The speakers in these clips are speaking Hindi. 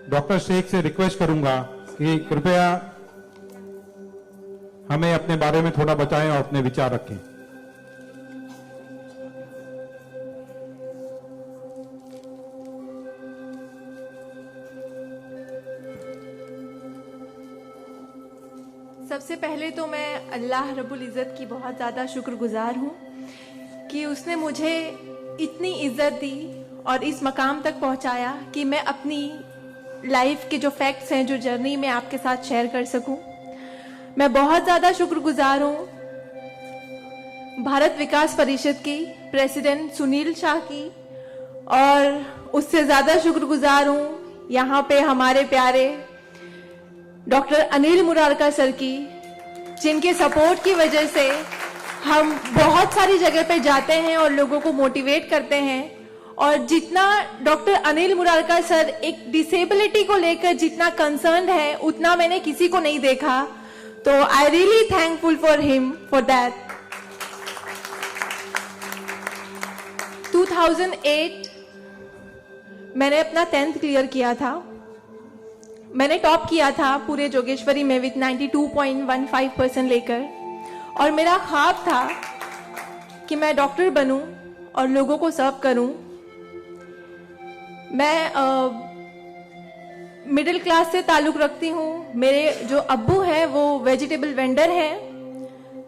डॉक्टर शेख से रिक्वेस्ट करूंगा कि कृपया हमें अपने बारे में थोड़ा बताएं और अपने विचार रखें। सबसे पहले तो मैं अल्लाह रब्बुल इज़्ज़त की बहुत ज़्यादा शुक्रगुजार हूँ कि उसने मुझे इतनी इज़्ज़त दी और इस मकाम तक पहुँचाया कि मैं अपनी लाइफ के जो फैक्ट्स हैं, जो जर्नी में आपके साथ शेयर कर सकूं। मैं बहुत ज़्यादा शुक्रगुजार हूँ भारत विकास परिषद की प्रेसिडेंट सुनील शाह की, और उससे ज़्यादा शुक्रगुजार हूँ यहाँ पे हमारे प्यारे डॉक्टर अनिल मुरारका सर की, जिनके सपोर्ट की वजह से हम बहुत सारी जगह पे जाते हैं और लोगों को मोटिवेट करते हैं। और जितना डॉक्टर अनिल मुरारका सर एक डिसेबिलिटी को लेकर जितना कंसर्न है, उतना मैंने किसी को नहीं देखा। तो I really thankful for him for that. 2008 मैंने अपना 10th क्लियर किया था। मैंने टॉप किया था पूरे जोगेश्वरी में विथ 92.15% लेकर, और मेरा ख्वाब था कि मैं डॉक्टर बनूं और लोगों को सर्व करूं। मैं मिडिल क्लास से ताल्लुक़ रखती हूँ। मेरे जो अब्बू हैं वो वेजिटेबल वेंडर हैं,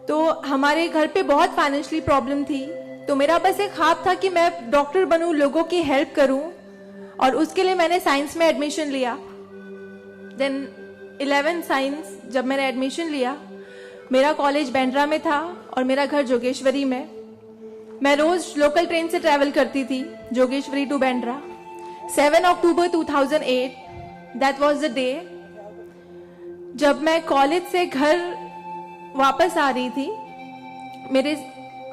तो हमारे घर पे बहुत फाइनेंशियली प्रॉब्लम थी। तो मेरा बस एक ख्वाब था कि मैं डॉक्टर बनूं, लोगों की हेल्प करूं, और उसके लिए मैंने साइंस में एडमिशन लिया। देन 11 साइंस जब मैंने एडमिशन लिया, मेरा कॉलेज बांद्रा में था और मेरा घर जोगेश्वरी में। मैं रोज लोकल ट्रेन से ट्रैवल करती थी Jogeshwari to Bandra. 7 October 2008 that was the day जब मैं कॉलेज से घर वापस आ रही थी। मेरे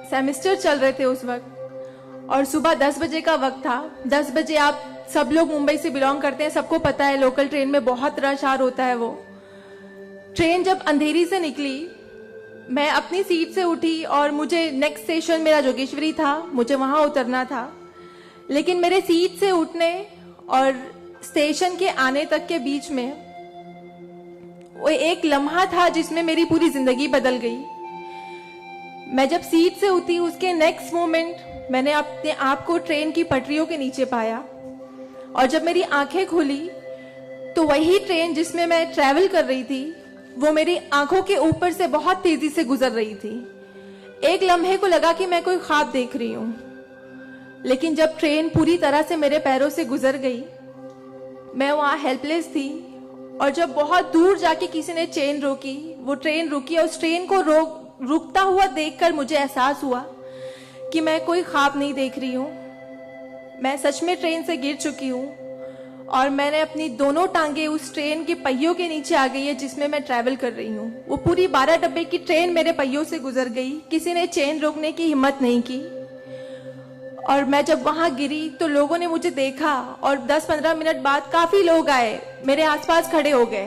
सेमेस्टर चल रहे थे उस वक्त, और सुबह 10 बजे का वक्त था। 10 बजे, आप सब लोग मुंबई से बिलोंग करते हैं, सबको पता है लोकल ट्रेन में बहुत रश आर होता है। वो ट्रेन जब अंधेरी से निकली, मैं अपनी सीट से उठी और मुझे नेक्स्ट स्टेशन मेरा जोगेश्वरी था, मुझे वहां उतरना था। लेकिन मेरे सीट से उठने और स्टेशन के आने तक के बीच में वो एक लम्हा था जिसमें मेरी पूरी जिंदगी बदल गई। मैं जब सीट से उठी, उसके नेक्स्ट मोमेंट मैंने अपने आप को ट्रेन की पटरियों के नीचे पाया, और जब मेरी आंखें खुली तो वही ट्रेन जिसमें मैं ट्रैवल कर रही थी वो मेरी आंखों के ऊपर से बहुत तेजी से गुजर रही थी। एक लम्हे को लगा कि मैं कोई ख्वाब देख रही हूं, लेकिन जब ट्रेन पूरी तरह से मेरे पैरों से गुजर गई, मैं वहां हेल्पलेस थी। और जब बहुत दूर जाके किसी ने चेन रोकी, वो ट्रेन रुकी, और उस ट्रेन को रुकता हुआ देखकर मुझे एहसास हुआ कि मैं कोई ख्वाब नहीं देख रही हूँ, मैं सच में ट्रेन से गिर चुकी हूँ, और मैंने अपनी दोनों टांगे उस ट्रेन के पहियों के नीचे आ गई है जिसमें मैं ट्रैवल कर रही हूँ। वो पूरी 12 डब्बे की ट्रेन मेरे पहियों से गुजर गई, किसी ने चेन रोकने की हिम्मत नहीं की। और मैं जब वहां गिरी तो लोगों ने मुझे देखा, और 10-15 मिनट बाद काफी लोग आए, मेरे आसपास खड़े हो गए।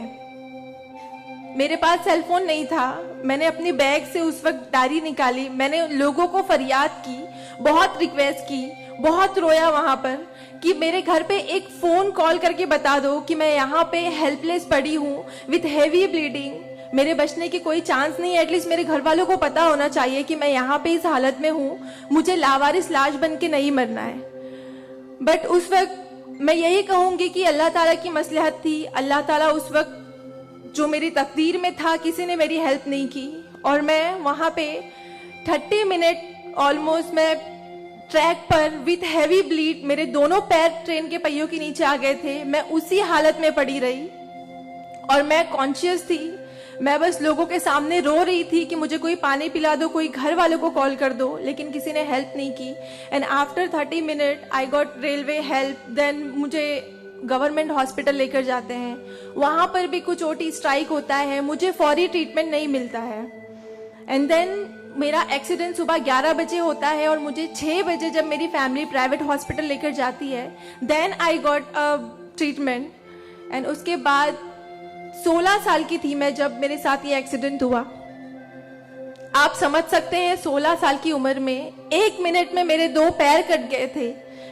मेरे पास सेलफोन नहीं था। मैंने अपनी बैग से उस वक्त डायरी निकाली, मैंने लोगों को फरियाद की, बहुत रिक्वेस्ट की, बहुत रोया वहां पर कि मेरे घर पे एक फोन कॉल करके बता दो कि मैं यहाँ पे हेल्पलेस पड़ी हूँ विथ हेवी ब्लीडिंग, मेरे बचने की कोई चांस नहीं है। एटलीस्ट मेरे घर वालों को पता होना चाहिए कि मैं यहाँ पे इस हालत में हूँ, मुझे लावारिस लाश बन के नहीं मरना है। बट उस वक्त मैं यही कहूंगी कि अल्लाह ताला की मसलहत थी। अल्लाह ताला उस वक्त जो मेरी तकदीर में था, किसी ने मेरी हेल्प नहीं की, और मैं वहां पे 30 मिनट ऑलमोस्ट मैं ट्रैक पर विथ हैवी ब्लीड, मेरे दोनों पैर ट्रेन के पहियों के नीचे आ गए थे। मैं उसी हालत में पड़ी रही और मैं कॉन्शियस थी। मैं बस लोगों के सामने रो रही थी कि मुझे कोई पानी पिला दो, कोई घर वालों को कॉल कर दो, लेकिन किसी ने हेल्प नहीं की। And after 30 minute I got railway help. Then मुझे गवर्नमेंट हॉस्पिटल लेकर जाते हैं, वहां पर भी कुछ ओटी स्ट्राइक होता है, मुझे फौरी ट्रीटमेंट नहीं मिलता है। एंड देन मेरा एक्सीडेंट सुबह 11 बजे होता है और मुझे 6 बजे जब मेरी फैमिली प्राइवेट हॉस्पिटल लेकर जाती है, then I got a treatment. And उसके बाद 16 साल की थी मैं जब मेरे साथ ये एक्सीडेंट हुआ। आप समझ सकते हैं 16 साल की उम्र में 1 मिनट में मेरे 2 पैर कट गए थे,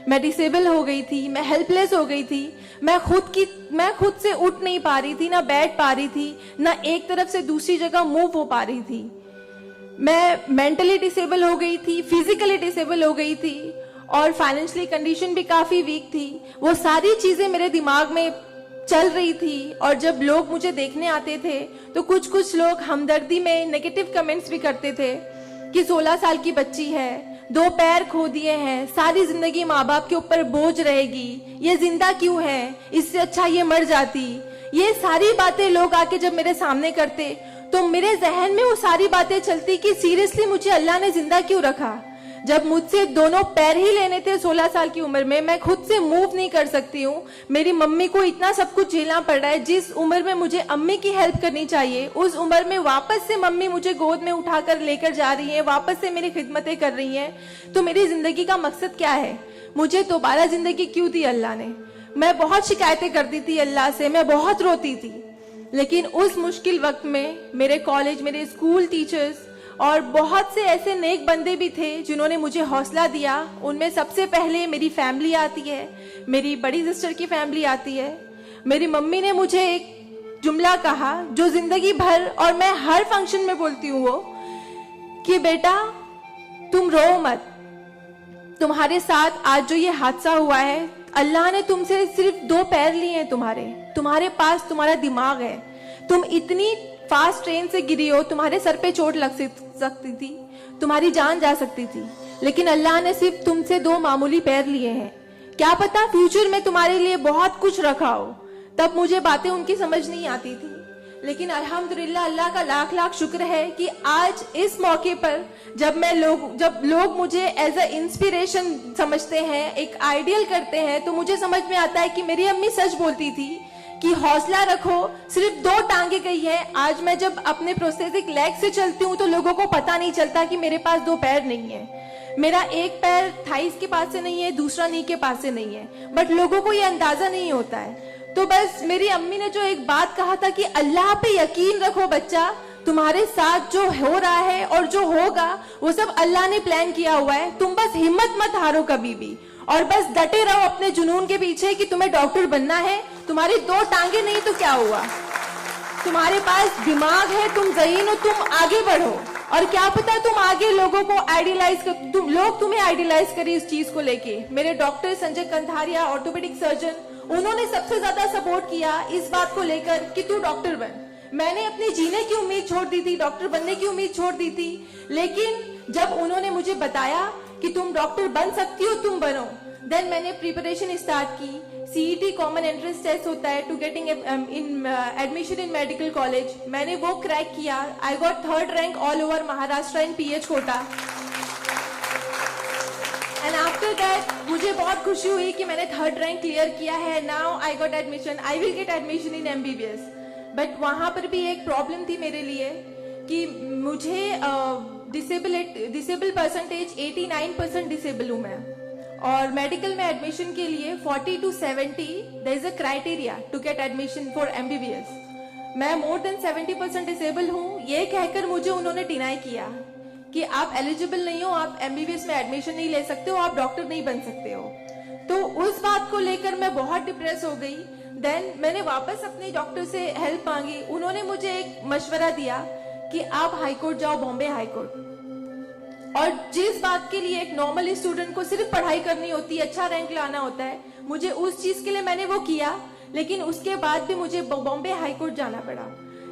मैं डिसेबल हो गई थी, मैं हेल्पलेस हो गई थी, मैं खुद से उठ नहीं पा रही थी, ना बैठ पा रही थी, ना एक तरफ से दूसरी जगह मूव हो पा रही थी। मैं मेंटली डिसेबल हो गई थी, फिजिकली डिसेबल हो गई थी और फाइनेंशियली कंडीशन भी काफी वीक थी। वो सारी चीजें मेरे दिमाग में चल रही थी और जब लोग मुझे देखने आते थे तो कुछ लोग हमदर्दी में नेगेटिव कमेंट्स भी करते थे कि 16 साल की बच्ची है, 2 पैर खो दिए हैं, सारी जिंदगी माँ बाप के ऊपर बोझ रहेगी, ये जिंदा क्यों है, इससे अच्छा ये मर जाती। ये सारी बातें लोग आके जब मेरे सामने करते तो मेरे जहन में वो सारी बातें चलती कि सीरियसली मुझे अल्लाह ने जिंदा क्यों रखा, जब मुझसे दोनों पैर ही लेने थे 16 साल की उम्र में, मैं खुद से मूव नहीं कर सकती हूँ। मेरी मम्मी को इतना सब कुछ झेलना पड़ रहा है। जिस उम्र में मुझे अम्मी की हेल्प करनी चाहिए उस उम्र में वापस से मम्मी मुझे गोद में उठाकर लेकर जा रही है, वापस से मेरी खिदमतें कर रही हैं। तो मेरी जिंदगी का मकसद क्या है, मुझे दोबारा जिंदगी क्यों दी अल्लाह ने। मैं बहुत शिकायतें करती थी अल्लाह से, मैं बहुत रोती थी, लेकिन उस मुश्किल वक्त में मेरे कॉलेज, मेरे स्कूल टीचर्स और बहुत से ऐसे नेक बंदे भी थे जिन्होंने मुझे हौसला दिया। उनमें सबसे पहले मेरी फैमिली आती है, मेरी बड़ी सिस्टर की फैमिली आती है। मेरी मम्मी ने मुझे एक जुमला कहा जो जिंदगी भर और मैं हर फंक्शन में बोलती हूँ, वो कि बेटा तुम रो मत, तुम्हारे साथ आज जो ये हादसा हुआ है, अल्लाह ने तुमसे सिर्फ 2 पैर लिए हैं, तुम्हारे पास तुम्हारा दिमाग है, तुम इतनी फास्ट ट्रेन से गिरी हो, तुम्हारे सर पे चोट लग सकती थी, तुम्हारी जान जा सकती थी, लेकिन अल्लाह ने सिर्फ तुमसे 2 मामूली पैर लिए हैं। क्या पता फ्यूचर में तुम्हारे लिए बहुत कुछ रखा हो। तब मुझे बातें उनकी समझ नहीं आती थी, लेकिन अल्हम्दुलिल्लाह अल्लाह का लाख लाख शुक्र है कि आज इस मौके पर जब लोग मुझे एज अ इंस्पिरेशन समझते हैं, एक आइडियल करते हैं, तो मुझे समझ में आता है कि मेरी अम्मी सच बोलती थी कि हौसला रखो, सिर्फ 2 टांगे गई है। आज मैं जब अपने प्रोस्थेटिक लेग से चलती हूँ तो लोगों को पता नहीं चलता कि मेरे पास 2 पैर नहीं है, मेरा एक पैर थाइस के पास से नहीं है, दूसरा नी के पास से नहीं है, बट लोगों को ये अंदाजा नहीं होता है। तो बस मेरी अम्मी ने जो एक बात कहा था कि अल्लाह पे यकीन रखो बच्चा, तुम्हारे साथ जो हो रहा है और जो होगा वो सब अल्लाह ने प्लान किया हुआ है, तुम बस हिम्मत मत हारो कभी भी, और बस डटे रहो अपने जुनून के पीछे कि तुम्हें डॉक्टर बनना है। तुम्हारी 2 टांगे नहीं तो क्या हुआ, तुम्हारे पास दिमाग है, तुम ज़हीन हो, तुम आगे बढ़ो, और क्या पता तुम आगे लोगों को आइडियलाइज कर, लोग तुम्हें आइडियलाइज करें इस चीज को लेके। मेरे डॉक्टर संजय कंधारिया, ऑर्थोपेडिक सर्जन, उन्होंने सबसे ज्यादा सपोर्ट किया इस बात को लेकर कि तू डॉक्टर बन। मैंने अपने जीने की उम्मीद छोड़ दी थी, डॉक्टर बनने की उम्मीद छोड़ दी थी, लेकिन जब उन्होंने मुझे बताया कि तुम डॉक्टर बन सकती हो, तुम बनो, देन मैंने प्रिपरेशन स्टार्ट की। सीईटी कॉमन एंट्रेंस टेस्ट होता है to getting admission in medical college, मैंने वो क्रैक किया। I got 3rd rank all over Maharashtra in PH quota. And after that मुझे बहुत खुशी हुई कि मैंने 3rd रैंक क्लियर किया है। Now I got admission, I will get admission in MBBS. But वहां पर भी एक प्रॉब्लम थी मेरे लिए कि मुझे डिसेबल परसेंटेज 89% डिसेबल हूं मैं, और मेडिकल में एडमिशन के लिए 40 to 70 there is a criteria to get admission for MBBS. मैं मोर देन 70% डिसेबल हूँ, ये कहकर मुझे उन्होंने डिनाई किया कि आप एलिजिबल नहीं हो, आप एमबीबीएस में एडमिशन नहीं ले सकते हो, आप डॉक्टर नहीं बन सकते हो। तो उस बात को लेकर मैं बहुत डिप्रेस हो गई। देन मैंने वापस अपने डॉक्टर से हेल्प मांगी, उन्होंने मुझे एक मशवरा दिया कि आप हाई कोर्ट जाओ, बॉम्बे हाई कोर्ट, और जिस बात के लिए एक नॉर्मल स्टूडेंट को सिर्फ पढ़ाई करनी होती है, अच्छा रैंक लाना होता है, मुझे उस चीज के लिए मैंने वो किया, लेकिन उसके बाद भी मुझे बॉम्बे हाई कोर्ट जाना पड़ा।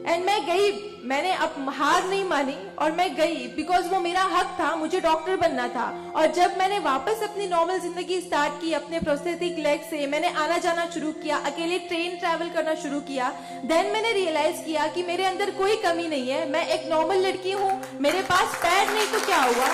एंड मैं गई, मैंने अब हार नहीं मानी और मैं गई, बिकॉज वो मेरा हक था, मुझे डॉक्टर बनना था। और जब मैंने वापस अपनी नॉर्मल जिंदगी स्टार्ट की अपने प्रोस्थेटिक लेग से, मैंने आना जाना शुरू किया, अकेले ट्रेन ट्रैवल करना शुरू किया, देन मैंने रियलाइज किया कि मेरे अंदर कोई कमी नहीं है, मैं एक नॉर्मल लड़की हूँ, मेरे पास पैर नहीं तो क्या हुआ,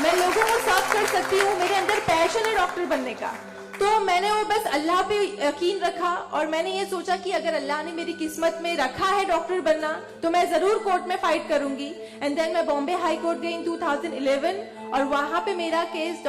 मैं लोगों को सर्व कर सकती हूँ, मेरे अंदर पैशन है डॉक्टर बनने का। तो मैंने वो बस अल्लाह पे यकीन रखा और मैंने ये सोचा कि अगर अल्लाह ने मेरी किस्मत में रखा है डॉक्टर बनना तो मैं जरूर कोर्ट में फाइट करूंगी। एंड देन मैं बॉम्बे हाई कोर्ट गई इन 2011 और वहां पे मेरा केस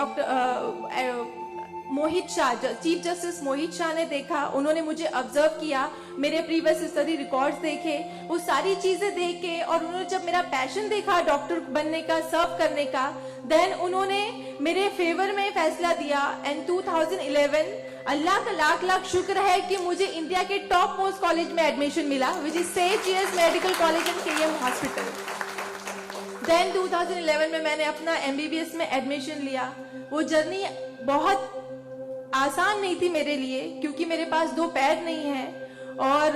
मोहित शाह, चीफ जस्टिस मोहित शाह ने देखा, उन्होंने मुझे ऑब्जर्व किया, मेरे प्रीवियस स्टडी रिकॉर्ड्स देखे, वो सारी चीजें देख के, और उन्होंने जब मेरा पैशन देखा डॉक्टर बनने का, सर्व करने का, देन उन्होंने मेरे फेवर में फैसला दिया। एंड 2011 अल्लाह का लाख लाख शुक्र है कि मुझे इंडिया के टॉप मोस्ट कॉलेज में एडमिशन मिला, which is Seth GS medical college and KM hospital. Then 2011 में मैंने अपना एमबीबीएस में एडमिशन लिया। वो जर्नी बहुत आसान नहीं थी मेरे लिए, क्योंकि मेरे पास 2 पैर नहीं है, और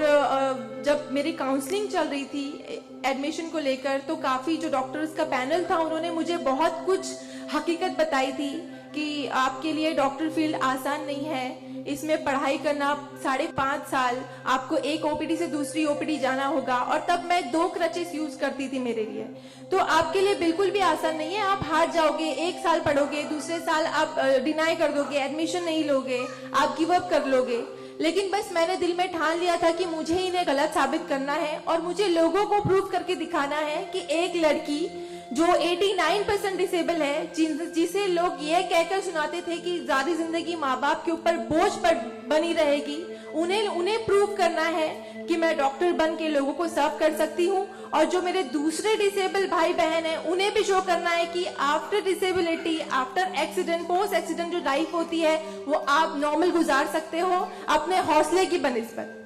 जब मेरी काउंसलिंग चल रही थी एडमिशन को लेकर, तो काफी जो डॉक्टर्स का पैनल था उन्होंने मुझे बहुत कुछ हकीकत बताई थी कि आपके लिए डॉक्टर फील्ड आसान नहीं है, इसमें पढ़ाई करना 5.5 साल, आपको एक ओपीडी से दूसरी ओपीडी जाना होगा, और तब मैं 2 क्रचेस यूज करती थी मेरे लिए। तो आपके लिए बिल्कुल भी आसान नहीं है, आप हार जाओगे, 1 साल पढ़ोगे, दूसरे साल आप डिनाई कर दोगे, एडमिशन नहीं लोगे, आप गिव अप कर लोगे। लेकिन बस मैंने दिल में ठान लिया था कि मुझे इन्हें गलत साबित करना है, और मुझे लोगों को प्रूव करके दिखाना है कि एक लड़की जो 89% डिसेबल है, जिसे लोग ये कहकर सुनाते थे कि सारी जिंदगी माँ बाप के ऊपर बोझ पर बनी रहेगी, उन्हें प्रूव करना है कि मैं डॉक्टर बन के लोगों को सर्व कर सकती हूँ। और जो मेरे दूसरे डिसेबल भाई बहन हैं, उन्हें भी शो करना है कि after disability, after accident, post accident जो लाइफ होती है वो आप नॉर्मल गुजार सकते हो अपने हौसले की बनिस्बत।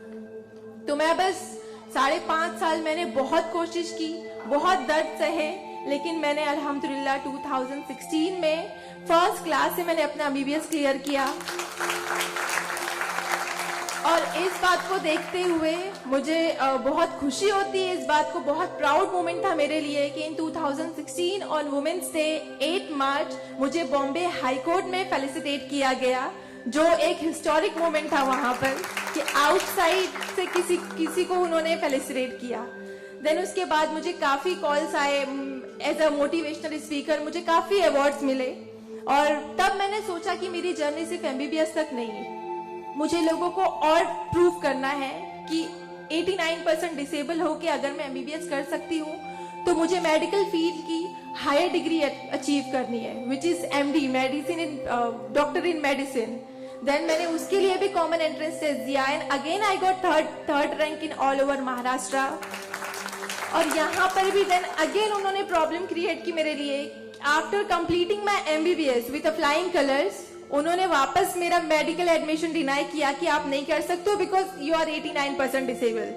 तो मैं बस 5.5 साल मैंने बहुत कोशिश की, बहुत दर्द सहे, लेकिन मैंने अल्हम्दुलिल्लाह 2016 में फर्स्ट क्लास से मैंने अपना एमबीबीएस क्लियर किया। और इस बात को देखते हुए मुझे बहुत खुशी होती है, इस बात को बहुत प्राउड मोमेंट था मेरे लिए कि इन 2016 ऑन वुमेन्स डे 8 मार्च मुझे बॉम्बे हाई कोर्ट में फेलिसिटेट किया गया, जो एक हिस्टोरिक मोमेंट था वहां पर कि आउटसाइड से किसी को उन्होंने फेलिसिटेट किया। देन उसके बाद मुझे काफी कॉल्स आए, एज अ मोटिवेशनल स्पीकर मुझे काफी अवार्ड्स मिले, और तब मैंने सोचा कि मेरी जर्नी सिर्फ एमबीबीएस तक नहीं, मुझे लोगों को और प्रूव करना है कि 89% डिसेबल हो के अगर मैं एमबीबीएस कर सकती हूँ, तो मुझे मेडिकल फील्ड की हायर डिग्री अचीव करनी है, which is MD, medicine in doctor in medicine. Then मैंने उसके लिए भी कॉमन एंट्रेंस टेस्ट दिया, and again I got third rank in all over Maharashtra. और यहाँ पर भी देन अगेन उन्होंने प्रॉब्लम क्रिएट की मेरे लिए। After completing my MBBS with flying colours, उन्होंने वापस मेरा मेडिकल एडमिशन डिनाई किया कि आप नहीं कर सकते हो बिकॉज यू आर 89% डिसेबल।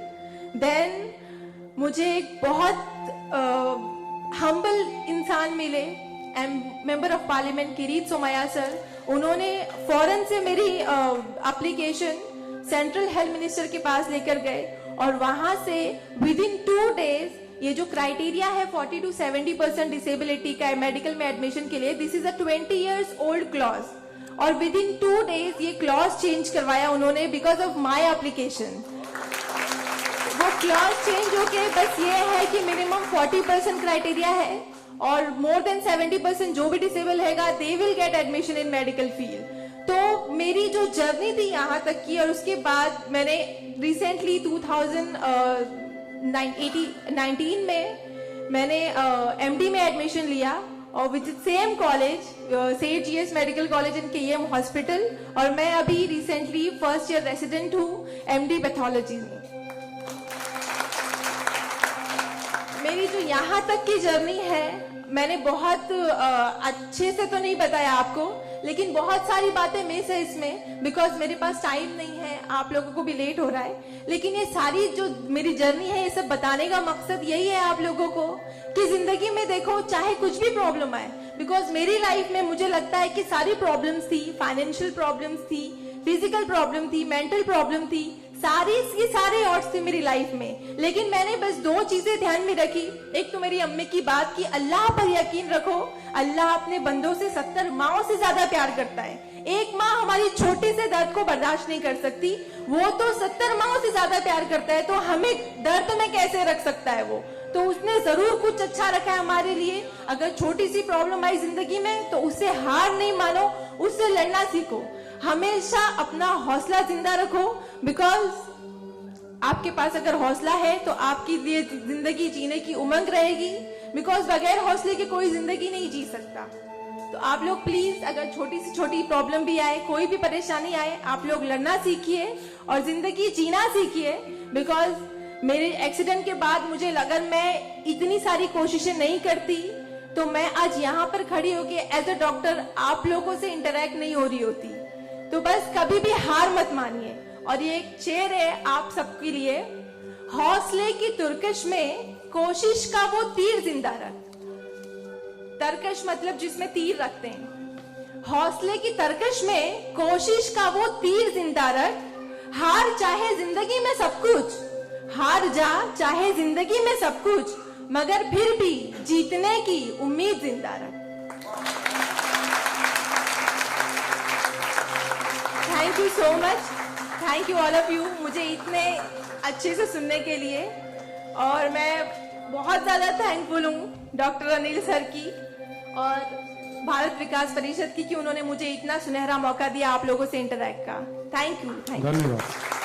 देन मुझे एक बहुत हम्बल इंसान मिले, member of parliament Kirit Somaiya sir, उन्होंने फौरन से मेरी एप्लीकेशन सेंट्रल हेल्थ मिनिस्टर के पास लेकर गए, और वहां से विद इन 2 डेज ये जो क्राइटेरिया है 40 to 70% डिसेबिलिटी का मेडिकल में एडमिशन के लिए, this is a 20 years old clause, और विद इन 2 डेज ये क्लॉज चेंज करवाया उन्होंने बिकॉज ऑफ माई एप्लीकेशन। वो क्लॉज चेंज होके बस ये है कि मिनिमम 40% क्राइटेरिया है, और मोर देन 70% जो भी डिसेबल हैगा they will get admission in medical field. तो मेरी जो जर्नी थी यहाँ तक की, और उसके बाद मैंने रिसेंटली 2019 में मैंने एमडी में एडमिशन लिया, और which is same college, Seth GS medical college and KM hospital, और मैं अभी रिसेंटली फर्स्ट ईयर रेसिडेंट हूँ एमडी पैथोलॉजी में। मेरी जो यहाँ तक की जर्नी है, मैंने बहुत अच्छे से तो नहीं बताया आपको, लेकिन बहुत सारी बातें मिस है इसमें बिकॉज मेरे पास टाइम नहीं है, आप लोगों को भी लेट हो रहा है। लेकिन ये सारी जो मेरी जर्नी है, ये सब बताने का मकसद यही है आप लोगों को कि जिंदगी में देखो चाहे कुछ भी प्रॉब्लम आए, बिकॉज मेरी लाइफ में मुझे लगता है कि सारी प्रॉब्लम्स थी, फाइनेंशियल प्रॉब्लम्स थी, फिजिकल प्रॉब्लम थी, मेंटल प्रॉब्लम थी, सारे ऑड्स थे मेरी लाइफ में, लेकिन मैंने बस 2 चीजें ध्यान में रखी। एक तो मेरी अम्मी की बात कि अल्लाह पर यकीन रखो, अल्लाह अपने बंदों से 70 माओं से ज्यादा प्यार करता है। एक माँ हमारी छोटे से दर्द को बर्दाश्त नहीं कर सकती, वो तो 70 माओं से ज्यादा प्यार करता है, तो हमें दर्द में कैसे रख सकता है वो? तो उसने जरूर कुछ अच्छा रखा है हमारे लिए। अगर छोटी सी प्रॉब्लम आई जिंदगी में तो उससे हार नहीं मानो, उससे लड़ना सीखो, हमेशा अपना हौसला जिंदा रखो, बिकॉज आपके पास अगर हौसला है तो आपकी लिए जिंदगी जीने की उमंग रहेगी, बिकॉज बगैर हौसले के कोई जिंदगी नहीं जी सकता। तो आप लोग प्लीज, अगर छोटी से छोटी प्रॉब्लम भी आए, कोई भी परेशानी आए, आप लोग लड़ना सीखिए और जिंदगी जीना सीखिए। बिकॉज मेरे एक्सीडेंट के बाद मुझे लगा मैं इतनी सारी कोशिशें नहीं करती तो मैं आज यहाँ पर खड़ी होके एज अ डॉक्टर आप लोगों से इंटरेक्ट नहीं हो रही होती। तो बस कभी भी हार मत मानिए। और ये एक शेर है आप सबके लिए, हौसले की तुर्कश में कोशिश का वो तीर जिंदा रख। तरकश मतलब जिसमें तीर रखते हैं। हौसले की तरकश में कोशिश का वो तीर जिंदा रख। हार चाहे जिंदगी में सब कुछ, हार जा चाहे जिंदगी में सब कुछ, मगर फिर भी जीतने की उम्मीद जिंदा रख। Thank you so much, thank you all of you, मुझे इतने अच्छे से सुनने के लिए। और मैं बहुत ज्यादा थैंकफुल हूँ डॉक्टर अनिल सर की और भारत विकास परिषद की कि उन्होंने मुझे इतना सुनहरा मौका दिया आप लोगों से इंटरैक्ट का। Thank you. धन्यवाद।